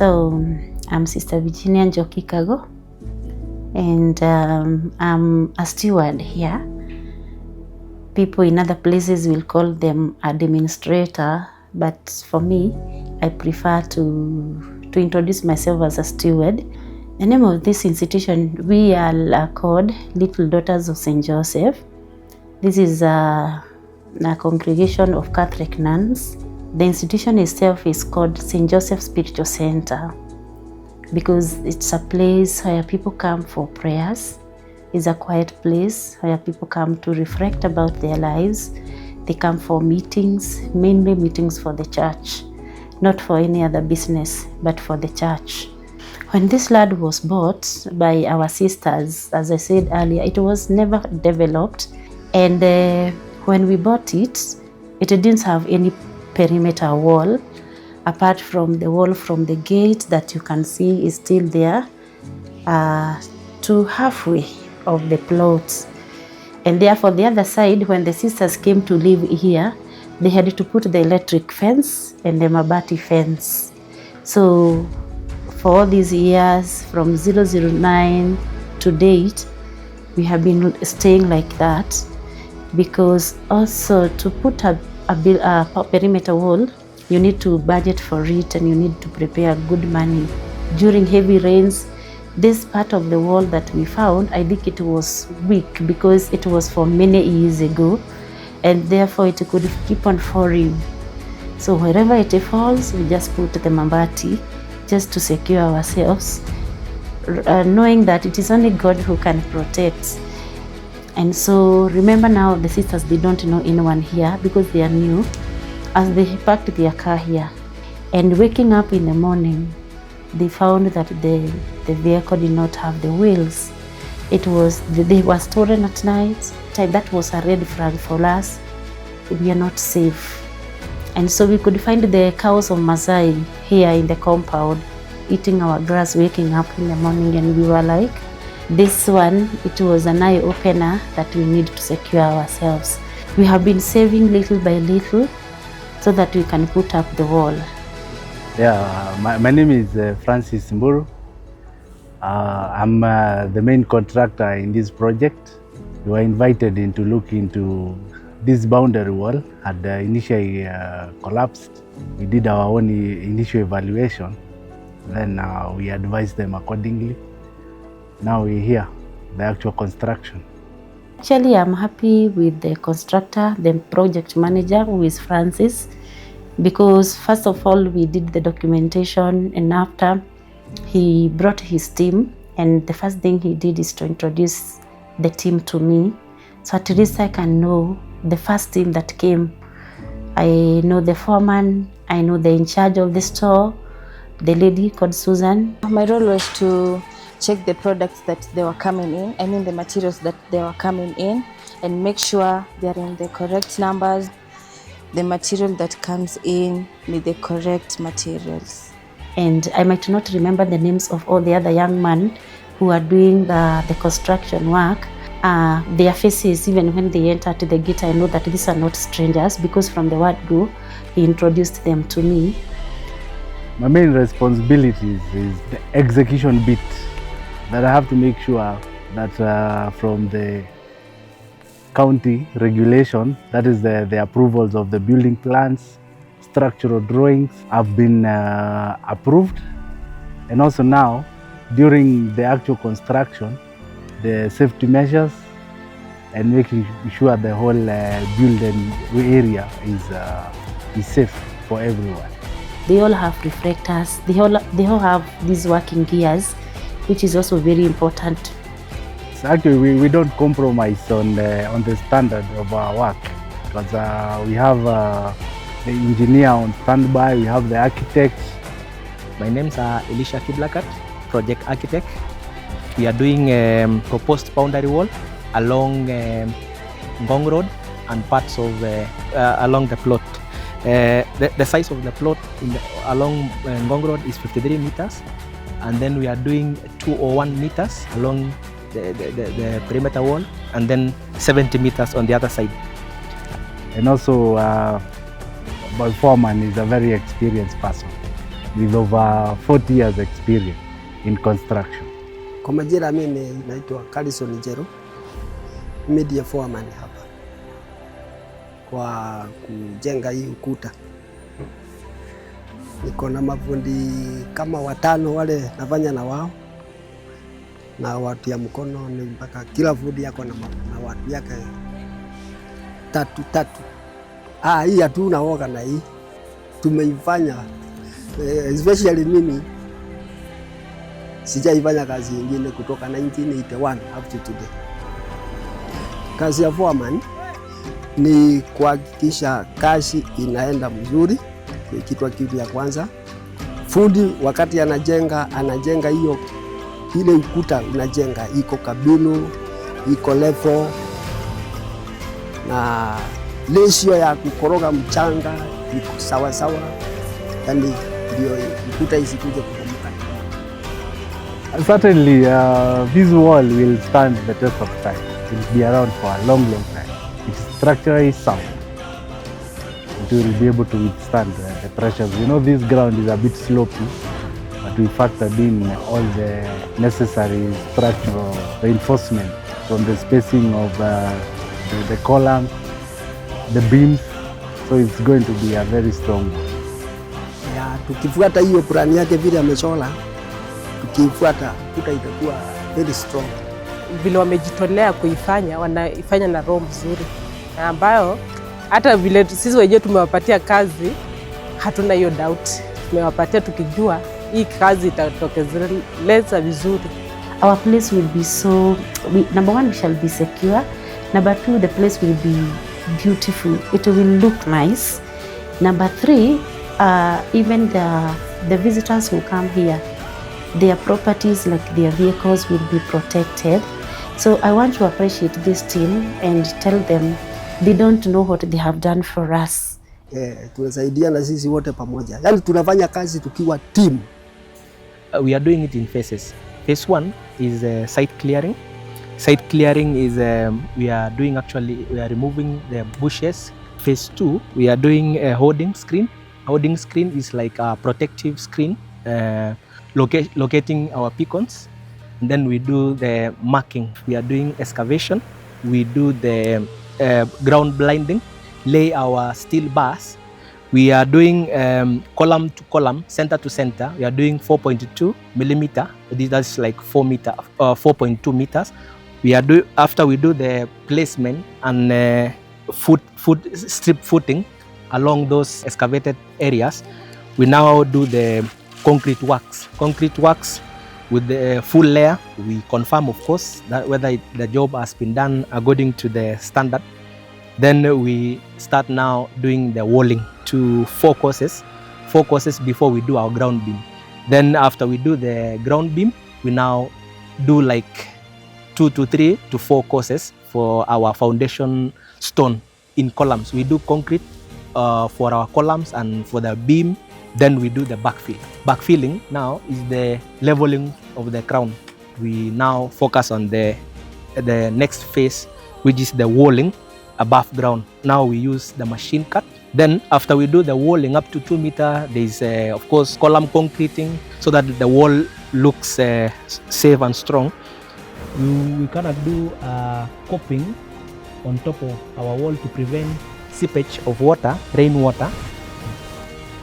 So I'm Sister Virginia Njoki Kago, and I'm a steward here. People in other places will call them administrator, but for me, I prefer to introduce myself as a steward. The name of this institution, we are called Little Daughters of St. Joseph. This is a congregation of Catholic nuns. The institution itself is called St. Joseph Spiritual Center because it's a place where people come for prayers. It's a quiet place where people come to reflect about their lives. They come for meetings, mainly meetings for the church, not for any other business, but for the church. When this land was bought by our sisters, as I said earlier, it was never developed. And when we bought it, it didn't have any perimeter wall, apart from the wall from the gate that you can see is still there, to halfway of the plot. And therefore the other side, when the sisters came to live here, they had to put the electric fence and the mabati fence. So for all these years, from 009 to date, we have been staying like that, because also to put a perimeter wall, you need to budget for it and you need to prepare good money. During heavy rains, this part of the wall that we found, I think it was weak because it was for many years ago, and therefore it could keep on falling. So wherever it falls, we just put the mabati just to secure ourselves, knowing that it is only God who can protect. And so remember now, the sisters, they don't know anyone here because they are new, as they parked their car here. And waking up in the morning, they found that the vehicle did not have the wheels. They were stolen at night. That was a red flag for us. We are not safe. And so we could find the cows of Masai here in the compound, eating our grass, waking up in the morning, and we were like, this one, it was an eye-opener that we need to secure ourselves. We have been saving little by little so that we can put up the wall. Yeah, my name is Francis Mburu. I'm the main contractor in this project. We were invited in to look into this boundary wall had initially collapsed. We did our own initial evaluation, then we advised them accordingly. Now we're here, the actual construction. Actually, I'm happy with the constructor, the project manager, who is Francis, because first of all, we did the documentation, and after he brought his team, and the first thing he did is to introduce the team to me. So at least I can know the first team that came. I know the foreman, I know the in charge of the store, the lady called Susan. My role was to check the products that they were coming in, I mean the materials that they were coming in, and make sure they're in the correct numbers, the material that comes in with the correct materials. And I might not remember the names of all the other young men who are doing the construction work. Their faces, even when they enter to the gate, I know that these are not strangers, because from the word go, he introduced them to me. My main responsibilities is the execution bit, that I have to make sure that from the county regulation, that is the approvals of the building plans, structural drawings have been approved. And also now, during the actual construction, the safety measures and making sure the whole building area is safe for everyone. They all have reflectors, they all have these working gears, which is also very important. So actually, we don't compromise on the standard of our work, because we have the engineer on standby, we have the architects. My name's Elisha Kiblakat, project architect. We are doing proposed boundary wall along Ngong Road and parts of along the plot. The size of the plot along Ngong Road is 53 meters, and then we are doing 201 meters along the perimeter wall, and then 70 meters on the other side. And also, my foreman is a very experienced person. with over 40 years experience in construction. Kwa majina mimi naitwa Carlson Jero, media foreman hapa kwa kujenga hii ukuta. Niko na mafundi kama 5 wale nafanya na wao, na watu ya mkono ni mpaka kila fundi yako na watu yake tatu. Hii hatu naoga na hii tumeifanya, especially mimi sijaifanya kazi nyingine kutoka 1981 up to today. Kazi ya foreman ni kuhakikisha kazi inaenda mzuri, kitu ya kwanza. Fundi wakati anajenga hiyo ile ukuta unajenga iko kabinu, iko level na ratio ya kukoroga mchanga iko sawa sawa, yani ndio ukuta isikuje kubomoka. Certainly, this wall will stand the test of time. It will be around for a long time. It's structurally sound. It will be able to withstand the pressures. You know, this ground is a bit slopey, but we factored in all the necessary structural reinforcement from the spacing of the columns, the beams. So it's going to be a very strong wall. Ya, tukifuata hiyo plani yake vile amechora, tukifuata kuta itakuwa very strong. Vile wamejitolea kuifanya, wanaifanya na roho mzuri, ambayo hata vile sisi wenyewe tumewapatia kazi, hatuna hiyo doubt. Tumewapatia tukijua hii kazi itatokeleza vizuri. Our place will be so, number one, we shall be secure. Number two, the place will be beautiful. It will look nice. Number three, even the visitors who come here, their properties like their vehicles will be protected. So I want to appreciate this team and tell them they don't know what they have done for us. Tunasaidiana sisi wote pamoja. Yaani tunafanya kazi tukiwa team. We are doing it in phases. Phase 1 is site clearing. Site clearing is we are removing the bushes. Phase 2, we are doing a hoarding screen. Hoarding screen is like a protective screen locating our beacons. And then we do the marking. We are doing excavation. We do the ground blinding, lay our steel bars. We are doing column to column, center to center. We are doing 4.2 millimeter. That's like 4.2 meters. After we do the placement and strip footing along those excavated areas, we now do the concrete works. Concrete works with the full layer. We confirm, of course, that whether the job has been done according to the standard. Then we start now doing the walling to 4 courses before we do our ground beam. Then after we do the ground beam, we now do like 2 to 3 to 4 courses for our foundation stone in columns. We do concrete for our columns and for the beam. Then we do the backfill. Backfilling now is the leveling of the ground. We now focus on the next phase, which is the walling above ground. Now we use the machine cut. Then after we do the walling up to 2 meters, there is of course column concreting so that the wall looks safe and strong. We cannot do coping on top of our wall to prevent Seepage of water, rainwater.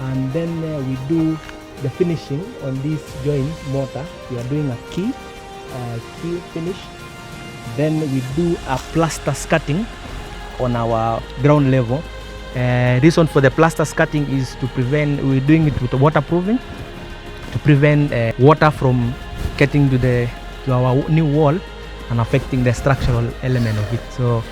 and then we do the finishing on this joint mortar. We are doing a key finish. Then we do a plaster skirting on our ground level. Reason for the plaster skirting is to prevent, we're doing it with waterproofing, to prevent water from getting to our new wall and affecting the structural element of it. So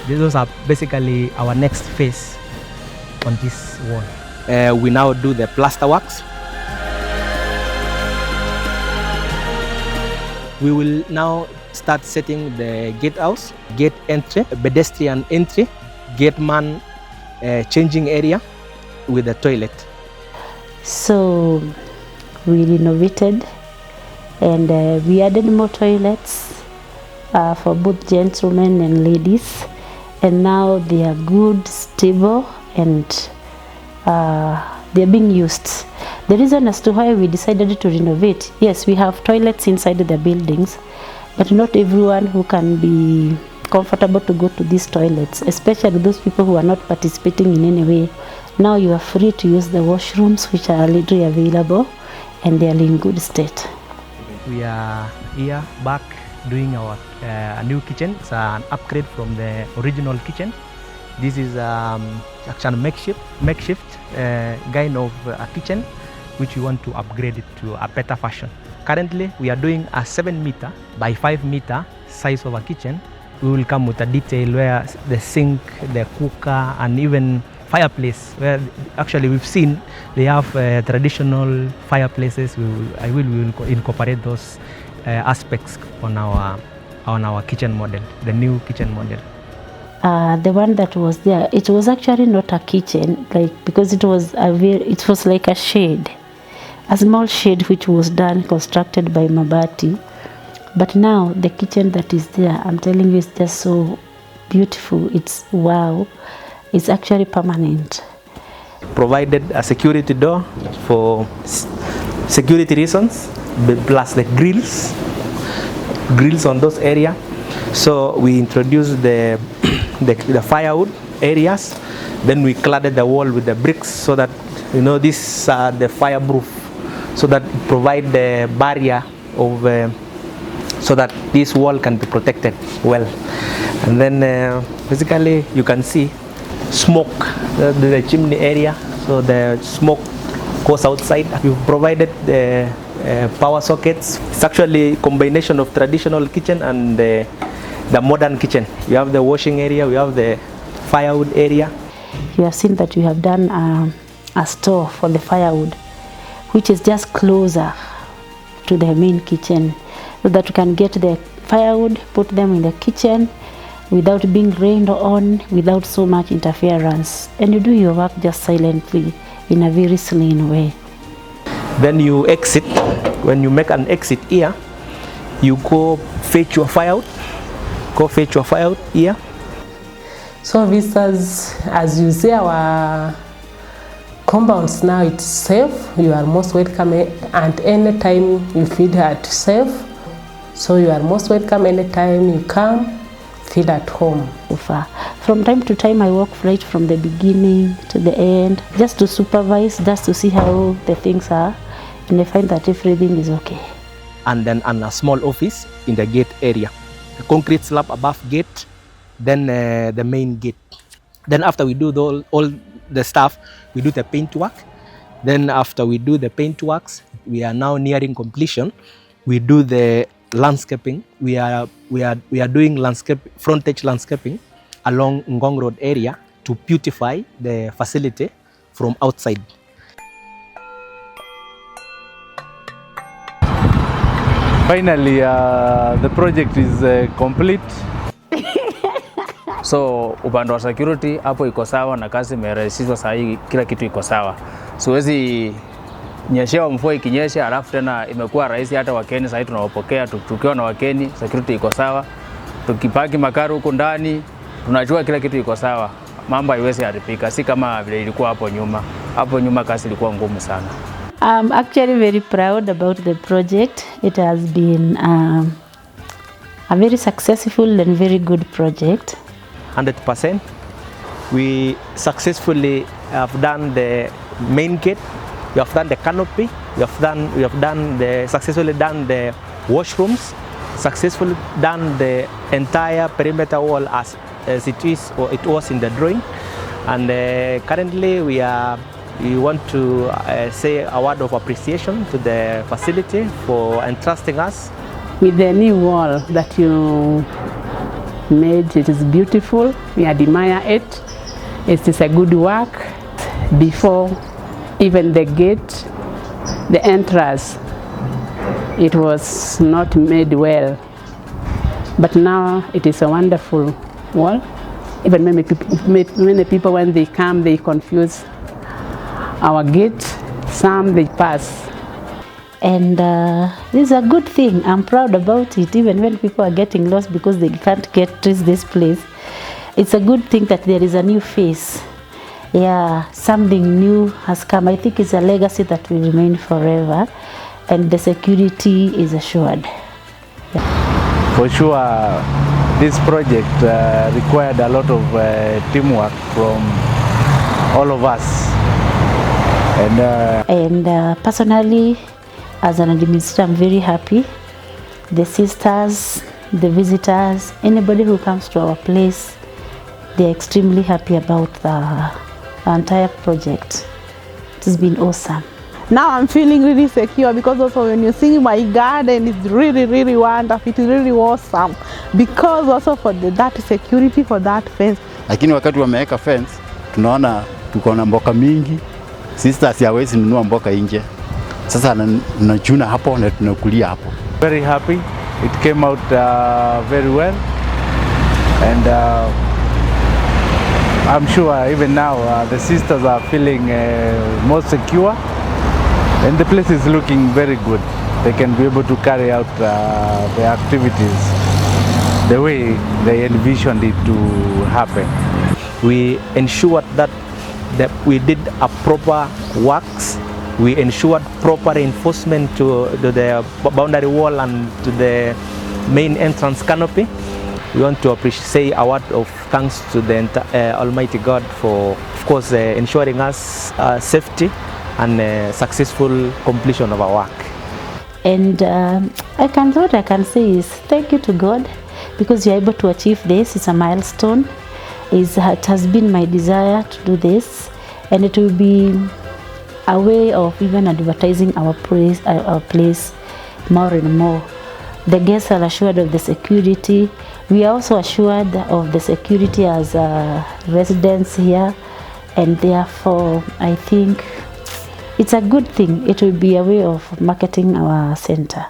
those are basically our next phase on this wall. We now do the plaster works. We will now start setting the gatehouse, gate entry, pedestrian entry, gate man changing area with the toilet. So we renovated and we added more toilets for both gentlemen and ladies, and now they are good, stable, and they're being used. The reason as to why we decided to renovate, yes, we have toilets inside the buildings, but not everyone who can be comfortable to go to these toilets, especially those people who are not participating in any way. Now you are free to use the washrooms which are already available and they are in good state. We are here back doing our new kitchen. It's an upgrade from the original kitchen. This is actually makeshift kind of a kitchen which we want to upgrade it to a better fashion. Currently, we are doing a 7 meter by 5 meter size of a kitchen. We will come with a detail where the sink, the cooker, and even fireplace, where actually we've seen they have traditional fireplaces. We will incorporate those aspects on our kitchen model, the new kitchen model. The one that was there, it was actually not a kitchen, because it was like a shade, a small shade which was constructed by mabati. But now the kitchen that is there, I'm telling you, it's just so beautiful. It's wow. It's actually permanent. Provided a security door for security reasons, plus the grills on those areas. So we introduced the firewood areas. Then we cladded the wall with the bricks so that these are the fireproof, so that provide the barrier of so that this wall can be protected well. And then basically you can see smoke, the chimney area, so the smoke goes outside. We've provided the power sockets. It's actually a combination of traditional kitchen and the modern kitchen. We have the washing area, we have the firewood area. You have seen that we have done a store for the firewood, which is just closer to the main kitchen, so that you can get the firewood, put them in the kitchen without being rained on, without so much interference, and you do your work just silently in a very serene way. Then you exit. When you make an exit here, you go fetch your firewood. Go fetch your firewood here. So visitors, as you see, our compounds now, it's safe. You are most welcome, and anytime you feel that safe, so you are most welcome anytime you come, feel at home. From time to time I walk right from the beginning to the end, just to supervise, just to see how the things are, and I find that everything is okay. And then a small office in the gate area, a concrete slab above gate, then the main gate. Then after we do all the stuff, we do the paint work. Then after we do the paint works, we are now nearing completion. We do the landscaping. We are doing frontage landscaping along Ngong Road area to beautify the facility from outside. Finally, the project is complete. So upande wa security hapo iko sawa na kazi imerahisishwa, saa hii kila kitu iko sawa. Siwezi nyeshewa mvua ikinyesha alafu tena imekuwa rahisi. Hata wakeni sasa tunawapokea tukiwa na wakeni, security iko sawa. Tukipaki makari huko ndani tunajua kila kitu iko sawa, mambo haiwezi haribika, si kama vile ilikuwa hapo nyuma. Hapo nyuma kazi ilikuwa ngumu sana. I'm actually very proud about the project. It has been a very successful and very good project. 100%. We successfully have done the main gate. We have done the canopy. We have successfully done the washrooms. Successfully done the entire perimeter wall as it is, or it was in the drawing. And currently we want to say a word of appreciation to the facility for entrusting us. With the new wall that you made, it is beautiful. We admire it. It is a good work. Before even the gate, the entrance, it was not made well. But now it is a wonderful wall. Even many people when they come, they confuse our gate. Some they pass. And this is a good thing. I'm proud about it, even when people are getting lost because they can't get to this place. It's a good thing that there is a new face. yeah, something new has come. I think it's a legacy that will remain forever, and the security is assured. For sure, this project required a lot of teamwork from all of us. And personally, as an administrator, I'm very happy. The sisters, the visitors, anybody who comes to our place, they're extremely happy about the entire project. It has been awesome. Now I'm feeling really secure because also when you see my garden, it's really wonderful. It's really awesome because also for that security, for that fence. Lakini wakati wameweka fence, tunaona tuko na mboka mingi. Sisters hawezi nunua mboka nje. Sasa tunachuna hapo na tunakulia hapo. Very happy. It came out very well, and I'm sure even now the sisters are feeling more secure, and the place is looking very good. They can be able to carry out their activities the way they envisioned it to happen. We ensured that we did a proper works. We ensured proper reinforcement to the boundary wall and to the main entrance canopy. We want to say a word of thanks to the Almighty God for, of course, ensuring us safety and successful completion of our work. And what I can say is thank you to God, because you're able to achieve this. It's a milestone. It has been my desire to do this, and it will be a way of even advertising our place more and more. The guests are assured of the security. We are also assured of the security as residents here, and therefore I think it's a good thing. It will be a way of marketing our center.